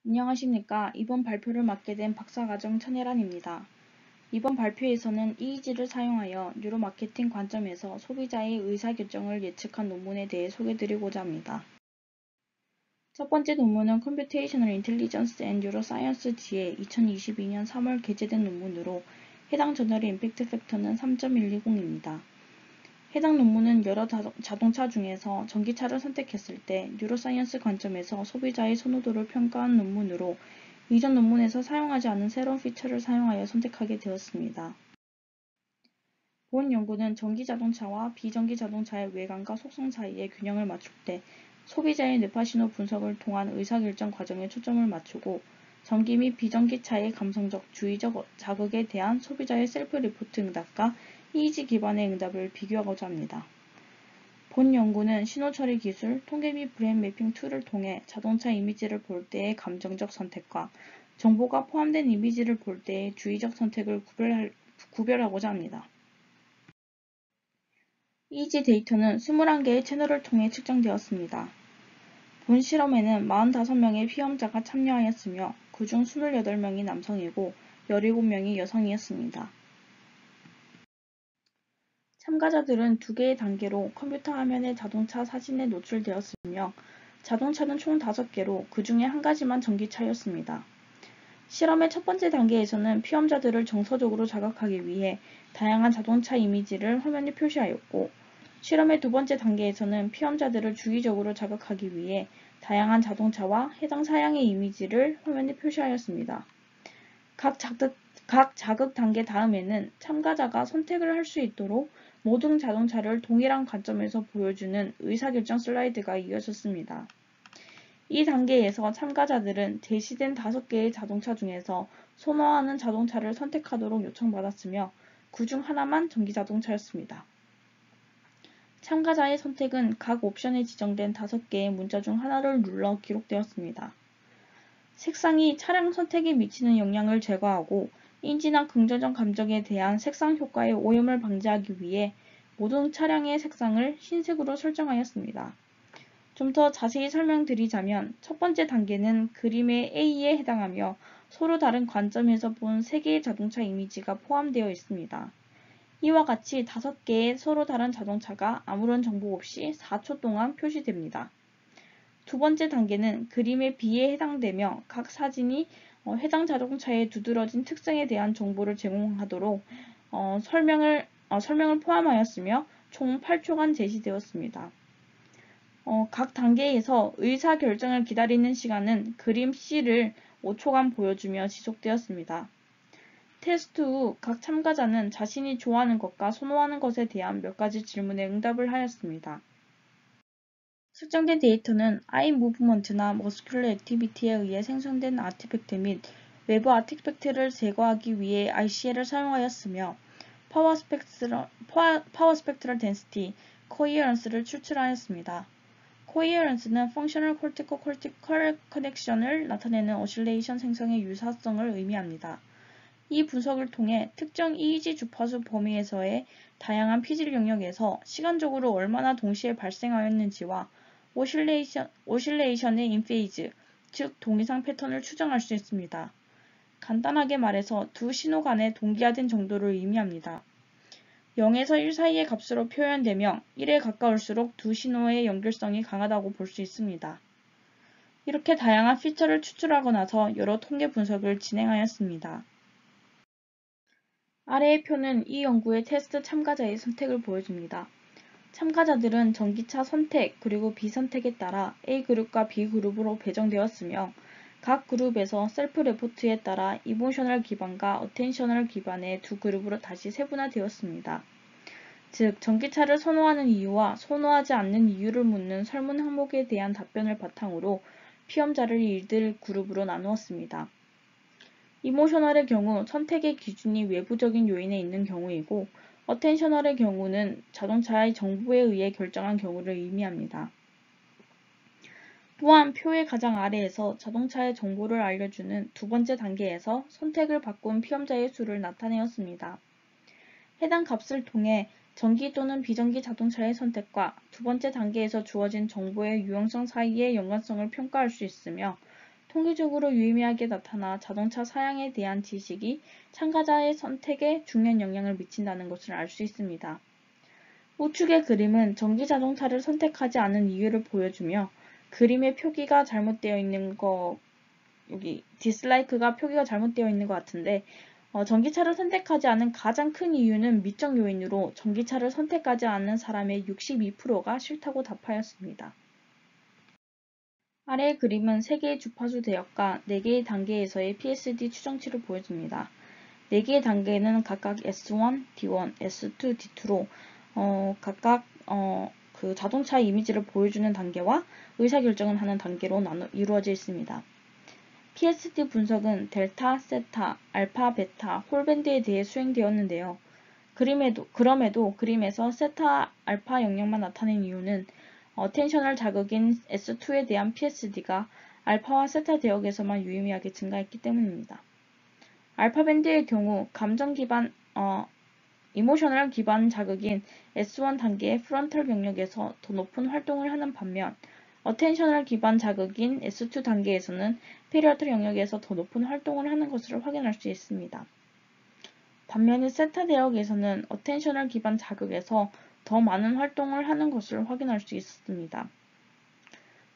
안녕하십니까. 이번 발표를 맡게 된 박사과정 천혜란입니다. 이번 발표에서는 EEG를 사용하여 뉴로마케팅 관점에서 소비자의 의사결정을 예측한 논문에 대해 소개드리고자 합니다. 첫 번째 논문은 Computational Intelligence and Neuroscience지에 2022년 3월 게재된 논문으로 해당 저널의 임팩트 팩터는 3.120입니다. 해당 논문은 여러 자동차 중에서 전기차를 선택했을 때 뉴로사이언스 관점에서 소비자의 선호도를 평가한 논문으로 이전 논문에서 사용하지 않은 새로운 피처를 사용하여 선택하게 되었습니다. 본 연구는 전기자동차와 비전기자동차의 외관과 속성 사이의 균형을 맞출 때 소비자의 뇌파신호 분석을 통한 의사결정 과정에 초점을 맞추고 전기 및 비전기차의 감성적, 주의적 자극에 대한 소비자의 셀프 리포트 응답과 EEG 기반의 응답을 비교하고자 합니다. 본 연구는 신호처리 기술, 통계 및 브레인 매핑 툴을 통해 자동차 이미지를 볼 때의 감정적 선택과 정보가 포함된 이미지를 볼 때의 주의적 선택을 구별하고자 합니다. EEG 데이터는 21개의 채널을 통해 측정되었습니다. 본 실험에는 45명의 피험자가 참여하였으며 그중 28명이 남성이고 17명이 여성이었습니다. 참가자들은 2개의 단계로 컴퓨터 화면에 자동차 사진에 노출되었으며 자동차는 총 5개로 그 중에 한 가지만 전기차였습니다. 실험의 첫 번째 단계에서는 피험자들을 정서적으로 자극하기 위해 다양한 자동차 이미지를 화면에 표시하였고 실험의 두 번째 단계에서는 피험자들을 주기적으로 자극하기 위해 다양한 자동차와 해당 사양의 이미지를 화면에 표시하였습니다. 각 자극 단계 다음에는 참가자가 선택을 할 수 있도록 모든 자동차를 동일한 관점에서 보여주는 의사결정 슬라이드가 이어졌습니다. 이 단계에서 참가자들은 제시된 5개의 자동차 중에서 선호하는 자동차를 선택하도록 요청받았으며 그 중 하나만 전기자동차였습니다. 참가자의 선택은 각 옵션에 지정된 5개의 문자 중 하나를 눌러 기록되었습니다. 색상이 차량 선택에 미치는 영향을 제거하고 인지나 긍정적 감정에 대한 색상 효과의 오염을 방지하기 위해 모든 차량의 색상을 흰색으로 설정하였습니다. 좀 더 자세히 설명드리자면 첫 번째 단계는 그림의 A에 해당하며 서로 다른 관점에서 본 3개의 자동차 이미지가 포함되어 있습니다. 이와 같이 5개의 서로 다른 자동차가 아무런 정보 없이 4초 동안 표시됩니다. 두 번째 단계는 그림의 B에 해당되며 각 사진이 해당 자동차의 두드러진 특성에 대한 정보를 제공하도록 설명을 포함하였으며 총 8초간 제시되었습니다. 각 단계에서 의사결정을 기다리는 시간은 그림 C를 5초간 보여주며 지속되었습니다. 테스트 후 각 참가자는 자신이 좋아하는 것과 선호하는 것에 대한 몇 가지 질문에 응답을 하였습니다. 측정된 데이터는 아이 무브먼트나 머스큘러 액티비티에 의해 생성된 아티팩트 및 외부 아티팩트를 제거하기 위해 ICL을 사용하였으며 파워 스펙트럴 덴시티, 코히어런스를 추출하였습니다. 코히어런스는 펑셔널 코르티코-코르티컬 커넥션을 나타내는 어실레이션 생성의 유사성을 의미합니다. 이 분석을 통해 특정 EEG 주파수 범위에서의 다양한 피질 영역에서 시간적으로 얼마나 동시에 발생하였는지와 오실레이션의 인페이즈, 즉 동이상 패턴을 추정할 수 있습니다. 간단하게 말해서 두 신호 간의 동기화된 정도를 의미합니다. 0에서 1 사이의 값으로 표현되며 1에 가까울수록 두 신호의 연결성이 강하다고 볼 수 있습니다. 이렇게 다양한 피처를 추출하고 나서 여러 통계 분석을 진행하였습니다. 아래의 표는 이 연구의 테스트 참가자의 선택을 보여줍니다. 참가자들은 전기차 선택 그리고 비선택에 따라 A그룹과 B그룹으로 배정되었으며 각 그룹에서 셀프 레포트에 따라 이모셔널 기반과 어텐셔널 기반의 두 그룹으로 다시 세분화되었습니다. 즉, 전기차를 선호하는 이유와 선호하지 않는 이유를 묻는 설문 항목에 대한 답변을 바탕으로 피험자를 이들 그룹으로 나누었습니다. 이모셔널의 경우 선택의 기준이 외부적인 요인에 있는 경우이고 어텐셔널의 경우는 자동차의 정보에 의해 결정한 경우를 의미합니다. 또한 표의 가장 아래에서 자동차의 정보를 알려주는 두 번째 단계에서 선택을 바꾼 피험자의 수를 나타내었습니다. 해당 값을 통해 전기 또는 비전기 자동차의 선택과 두 번째 단계에서 주어진 정보의 유용성 사이의 연관성을 평가할 수 있으며 통계적으로 유의미하게 나타나 자동차 사양에 대한 지식이 참가자의 선택에 중요한 영향을 미친다는 것을 알 수 있습니다. 우측의 그림은 전기 자동차를 선택하지 않은 이유를 보여주며 그림의 표기가 잘못되어 있는 여기 디slike가 표기가 잘못되어 있는 것 같은데 전기차를 선택하지 않은 가장 큰 이유는 미적 요인으로 전기차를 선택하지 않는 사람의 62%가 싫다고 답하였습니다. 아래의 그림은 3개의 주파수 대역과 4개의 단계에서의 PSD 추정치를 보여줍니다. 4개의 단계는 각각 S1, D1, S2, D2로 각각 그 자동차 이미지를 보여주는 단계와 의사결정을 하는 단계로 이루어져 있습니다. PSD 분석은 델타, 세타, 알파, 베타, 홀밴드에 대해 수행되었는데요. 그럼에도 그림에서 세타, 알파 영역만 나타낸 이유는 어텐셔널 자극인 S2에 대한 PSD가 알파와 세타 대역에서만 유의미하게 증가했기 때문입니다. 알파 밴드의 경우 감정 기반, 이모셔널 기반 자극인 S1 단계의 프론털 영역에서 더 높은 활동을 하는 반면 어텐셔널 기반 자극인 S2 단계에서는 페리어털 영역에서 더 높은 활동을 하는 것을 확인할 수 있습니다. 반면에 세타 대역에서는 어텐셔널 기반 자극에서 더 많은 활동을 하는 것을 확인할 수 있었습니다.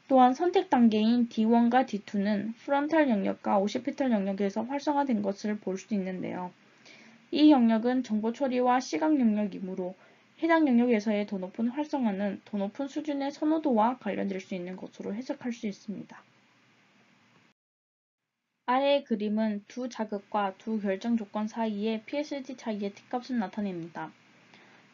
또한 선택 단계인 D1과 D2는 프론탈 영역과 오시피털 영역에서 활성화된 것을 볼 수 있는데요. 이 영역은 정보 처리와 시각 영역이므로 해당 영역에서의 더 높은 활성화는 더 높은 수준의 선호도와 관련될 수 있는 것으로 해석할 수 있습니다. 아래의 그림은 두 자극과 두 결정 조건 사이의 PSD 차이의 t값을 나타냅니다.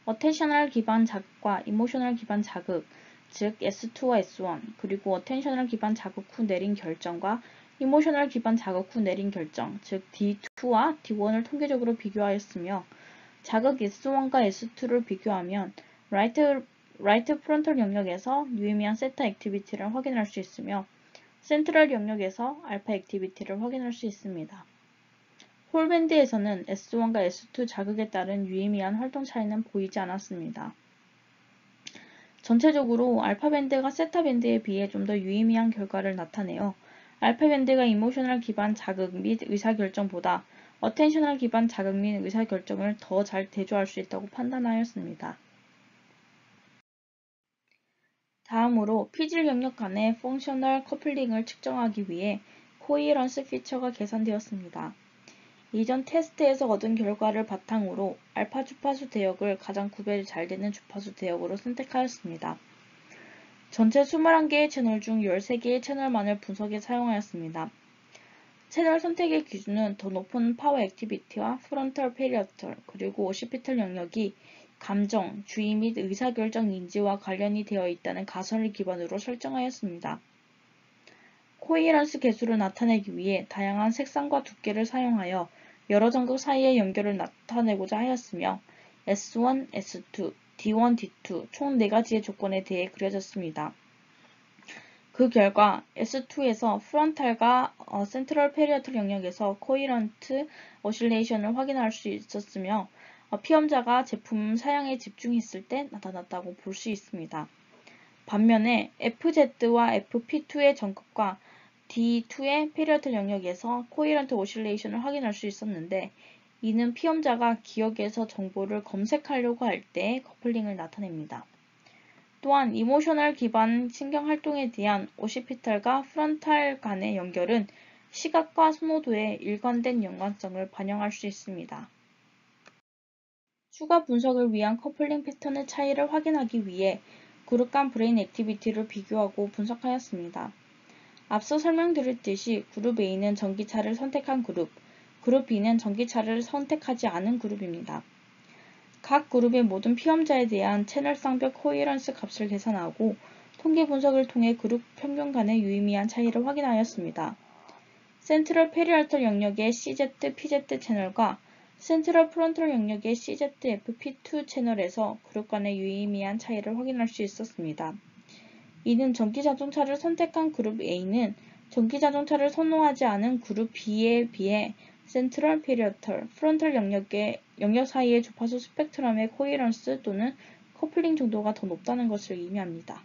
어텐셔널 기반 자극과 이모셔널 기반 자극, 즉 S2와 S1, 그리고 어텐셔널 기반 자극 후 내린 결정과 이모셔널 기반 자극 후 내린 결정, 즉 D2와 D1을 통계적으로 비교하였으며 자극 S1과 S2를 비교하면 라이트 프론털 영역에서 유의미한 세타 액티비티를 확인할 수 있으며 센트럴 영역에서 알파 액티비티를 확인할 수 있습니다. 홀밴드에서는 S1과 S2 자극에 따른 유의미한 활동 차이는 보이지 않았습니다. 전체적으로 알파 밴드가 세타 밴드에 비해 좀 더 유의미한 결과를 나타내어 알파 밴드가 이모셔널 기반 자극 및 의사결정보다 어텐셔널 기반 자극 및 의사결정을 더 잘 대조할 수 있다고 판단하였습니다. 다음으로 피질 영역 간의 펑셔널 커플링을 측정하기 위해 코이런스 피처가 계산되었습니다. 이전 테스트에서 얻은 결과를 바탕으로 알파 주파수 대역을 가장 구별이 잘 되는 주파수 대역으로 선택하였습니다. 전체 21개의 채널 중 13개의 채널만을 분석에 사용하였습니다. 채널 선택의 기준은 더 높은 파워 액티비티와 프론털 페리어털 그리고 오시피털 영역이 감정, 주의 및 의사결정 인지와 관련이 되어 있다는 가설을 기반으로 설정하였습니다. 코이런스 계수를 나타내기 위해 다양한 색상과 두께를 사용하여 여러 전극 사이의 연결을 나타내고자 하였으며 S1, S2, D1, D2 총 4가지의 조건에 대해 그려졌습니다. 그 결과 S2에서 프론탈과 센트럴 페리어털 영역에서 코이런트 오실레이션을 확인할 수 있었으며 피험자가 제품 사양에 집중했을 때 나타났다고 볼 수 있습니다. 반면에 FZ와 FP2의 전극과 D2의 페리어털 영역에서 코이런트 오실레이션을 확인할 수 있었는데 이는 피험자가 기억에서 정보를 검색하려고 할 때 커플링을 나타냅니다. 또한 이모셔널 기반 신경활동에 대한 오시피털과 프론탈 간의 연결은 시각과 선호도의 일관된 연관성을 반영할 수 있습니다. 추가 분석을 위한 커플링 패턴의 차이를 확인하기 위해 그룹 간 브레인 액티비티를 비교하고 분석하였습니다. 앞서 설명드렸듯이 그룹 A는 전기차를 선택한 그룹 B는 전기차를 선택하지 않은 그룹입니다. 각 그룹의 모든 피험자에 대한 채널 쌍벽 코이런스 값을 계산하고 통계 분석을 통해 그룹 평균 간의 유의미한 차이를 확인하였습니다. 센트럴 페리얼털 영역의 CZ, PZ 채널과 센트럴 프론털 영역의 CZ, FP2 채널에서 그룹 간의 유의미한 차이를 확인할 수 있었습니다. 이는 전기자동차를 선택한 그룹 A는 전기자동차를 선호하지 않은 그룹 B에 비해 센트럴 페리어털, 프론털 영역 사이의 주파수 스펙트럼의 코이런스 또는 커플링 정도가 더 높다는 것을 의미합니다.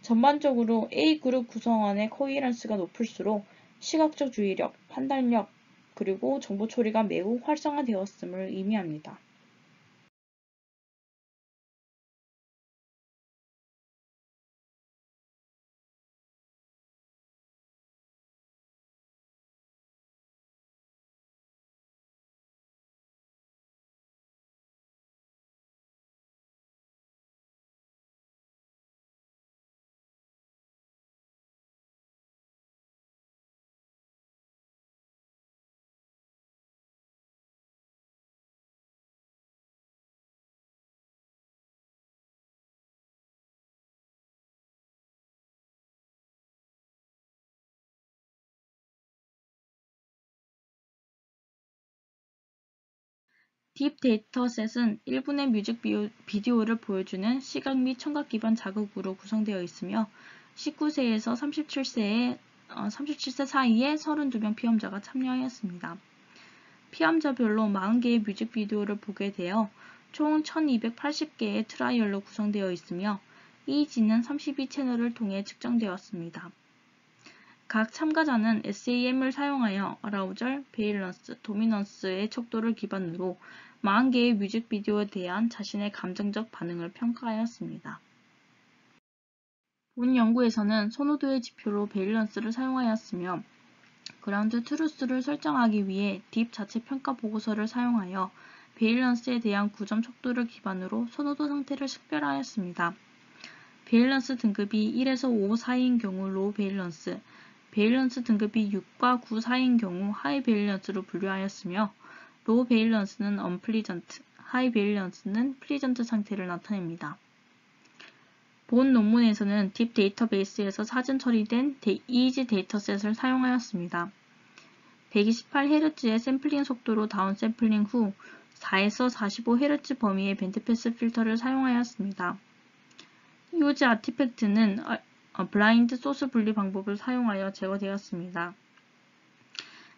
전반적으로 A 그룹 구성원의 코이런스가 높을수록 시각적 주의력, 판단력, 그리고 정보 처리가 매우 활성화되었음을 의미합니다. 딥 데이터셋은 1분의 뮤직 비디오를 보여주는 시각 및 청각 기반 자극으로 구성되어 있으며 19세에서 37세 사이에 32명 피험자가 참여하였습니다. 피험자별로 40개의 뮤직비디오를 보게 되어 총 1280개의 트라이얼로 구성되어 있으며 EEG는 32채널을 통해 측정되었습니다. 각 참가자는 SAM을 사용하여 어라우절, 베일런스, 도미넌스의 척도를 기반으로 40개의 뮤직비디오에 대한 자신의 감정적 반응을 평가하였습니다. 본 연구에서는 선호도의 지표로 베일런스를 사용하였으며 그라운드 트루스를 설정하기 위해 딥 자체 평가 보고서를 사용하여 베일런스에 대한 9점 척도를 기반으로 선호도 상태를 식별하였습니다. 베일런스 등급이 1에서 5 사이인 경우 로우 베일런스, 베일런스 등급이 6과 9 사이인 경우 하이 베일런스로 분류하였으며 로우 베일런스는 언플리전트, 하이 베일런스는 플리전트 상태를 나타냅니다. 본 논문에서는 딥 데이터베이스에서 사전 처리된 EEG 데이터셋을 사용하였습니다. 128Hz의 샘플링 속도로 다운 샘플링 후 4에서 45Hz 범위의 밴드패스 필터를 사용하였습니다. 유즈 아티팩트는 블라인드 소스 분리 방법을 사용하여 제거되었습니다.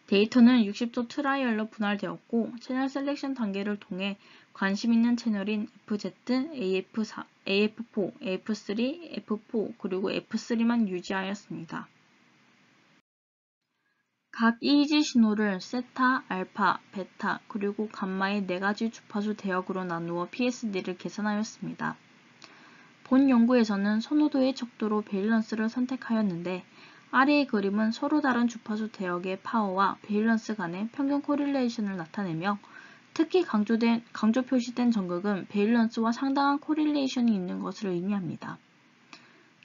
데이터는 60조 트라이얼로 분할되었고 채널 셀렉션 단계를 통해 관심 있는 채널인 FZ, AF4, AF4, AF3, F4 그리고 F3만 유지하였습니다. 각 EEG 신호를 세타, 알파, 베타, 그리고 감마의 4가지 주파수 대역으로 나누어 PSD를 계산하였습니다. 본 연구에서는 선호도의 척도로 베일런스를 선택하였는데 아래의 그림은 서로 다른 주파수 대역의 파워와 베일런스 간의 평균 코릴레이션을 나타내며 특히 강조 표시된 전극은 베일런스와 상당한 코릴레이션이 있는 것을 의미합니다.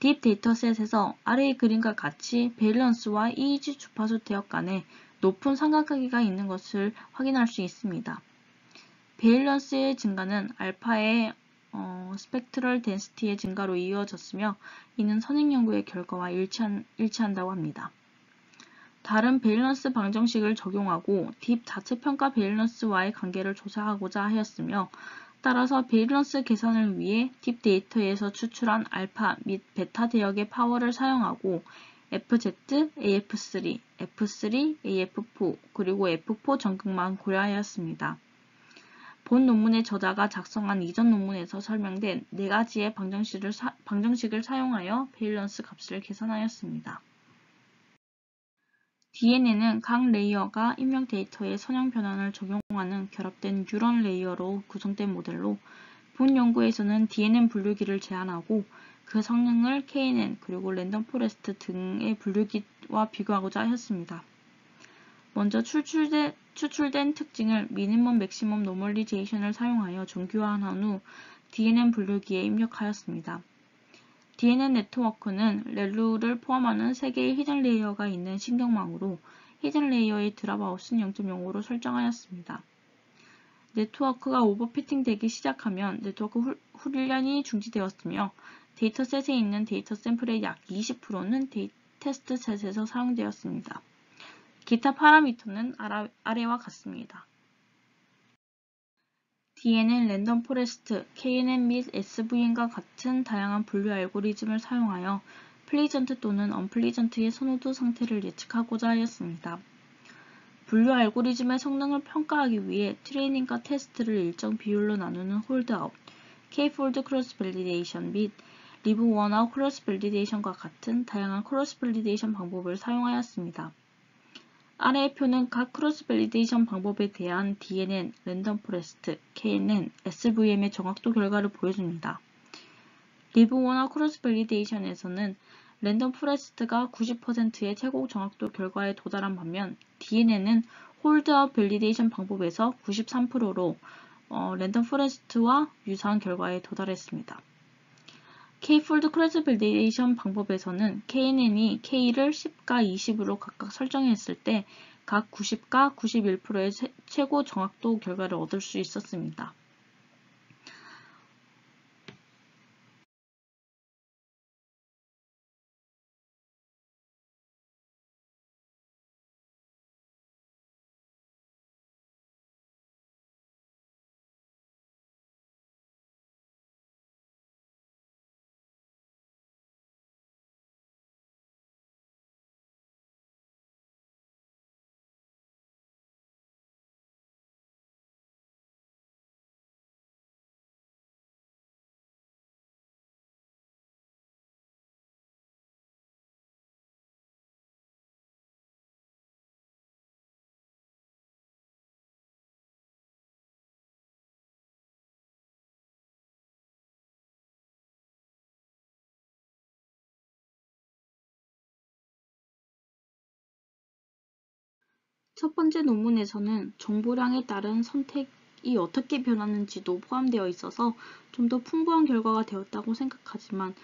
딥 데이터셋에서 아래의 그림과 같이 베일런스와 EEG 주파수 대역 간에 높은 상관관계가 있는 것을 확인할 수 있습니다. 베일런스의 증가는 알파의 스펙트럴 덴시티의 증가로 이어졌으며 이는 선행 연구의 결과와 일치한다고 합니다. 다른 베일런스 방정식을 적용하고 딥 자체 평가 베일런스와의 관계를 조사하고자 하였으며 따라서 베일런스 계산을 위해 딥 데이터에서 추출한 알파 및 베타 대역의 파워를 사용하고 FZ, AF3, F3, AF4 그리고 F4 전극만 고려하였습니다. 본 논문의 저자가 작성한 이전 논문에서 설명된 4가지의 방정식을 사용하여 베일런스 값을 계산하였습니다. DNN은 각 레이어가 입력 데이터의 선형 변환을 적용하는 결합된 뉴런 레이어로 구성된 모델로 본 연구에서는 DNN 분류기를 제한하고 그 성능을 KNN 그리고 랜덤 포레스트 등의 분류기와 비교하고자 하였습니다. 먼저 추출된 특징을 미니멈 맥시멈 노멀리제이션을 사용하여 정규화한 후 DNN 분류기에 입력하였습니다. DNN 네트워크는 렐루를 포함하는 3개의 히든 레이어가 있는 신경망으로 히든 레이어의 드랍아웃은 0.05로 설정하였습니다. 네트워크가 오버피팅 되기 시작하면 네트워크 훈련이 중지되었으며 데이터셋에 있는 데이터 샘플의 약 20%는 테스트셋에서 사용되었습니다. 기타 파라미터는 아래와 같습니다. DNN 랜덤 포레스트, KNN 및 SVN과 같은 다양한 분류 알고리즘을 사용하여 플리전트 또는 언플리전트의 선호도 상태를 예측하고자 하였습니다. 분류 알고리즘의 성능을 평가하기 위해 트레이닝과 테스트를 일정 비율로 나누는 홀드아웃, K-폴드 크로스 밸리데이션 및 리브 원아웃 크로스 밸리데이션과 같은 다양한 크로스 밸리데이션 방법을 사용하였습니다. 아래의 표는 각 크로스 밸리데이션 방법에 대한 DNN, 랜덤 포레스트, KNN, SVM의 정확도 결과를 보여줍니다. 리브워너 크로스 밸리데이션에서는 랜덤 포레스트가 90%의 최고 정확도 결과에 도달한 반면 DNN은 홀드아웃 밸리데이션 방법에서 93%로 랜덤 포레스트와 유사한 결과에 도달했습니다. K-폴드 크로스 밸리데이션 방법에서는 KNN이 K를 10과 20으로 각각 설정했을 때 각 90과 91%의 최고 정확도 결과를 얻을 수 있었습니다. 첫 번째 논문에서는 정보량에 따른 선택이 어떻게 변하는지도 포함되어 있어서 좀 더 풍부한 결과가 되었다고 생각하지만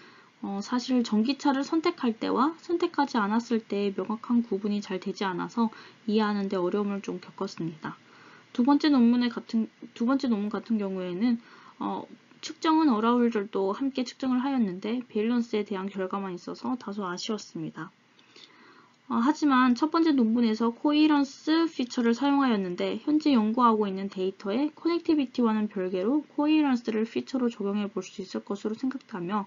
사실 전기차를 선택할 때와 선택하지 않았을 때의 명확한 구분이 잘 되지 않아서 이해하는 데 어려움을 좀 겪었습니다. 두 번째 논문 같은 경우에는 측정은 어라울절도 함께 측정을 하였는데 밸런스에 대한 결과만 있어서 다소 아쉬웠습니다. 하지만 첫 번째 논문에서 코이런스 피처를 사용하였는데 현재 연구하고 있는 데이터에 커넥티비티와는 별개로 코이런스를 피처로 적용해 볼 수 있을 것으로 생각하며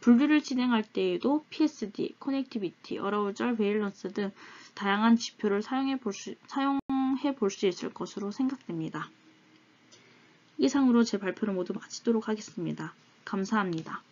분류를 진행할 때에도 PSD, 커넥티비티, 어라우절, 베일런스 등 다양한 지표를 사용해 볼 수 있을 것으로 생각됩니다. 이상으로 제 발표를 모두 마치도록 하겠습니다. 감사합니다.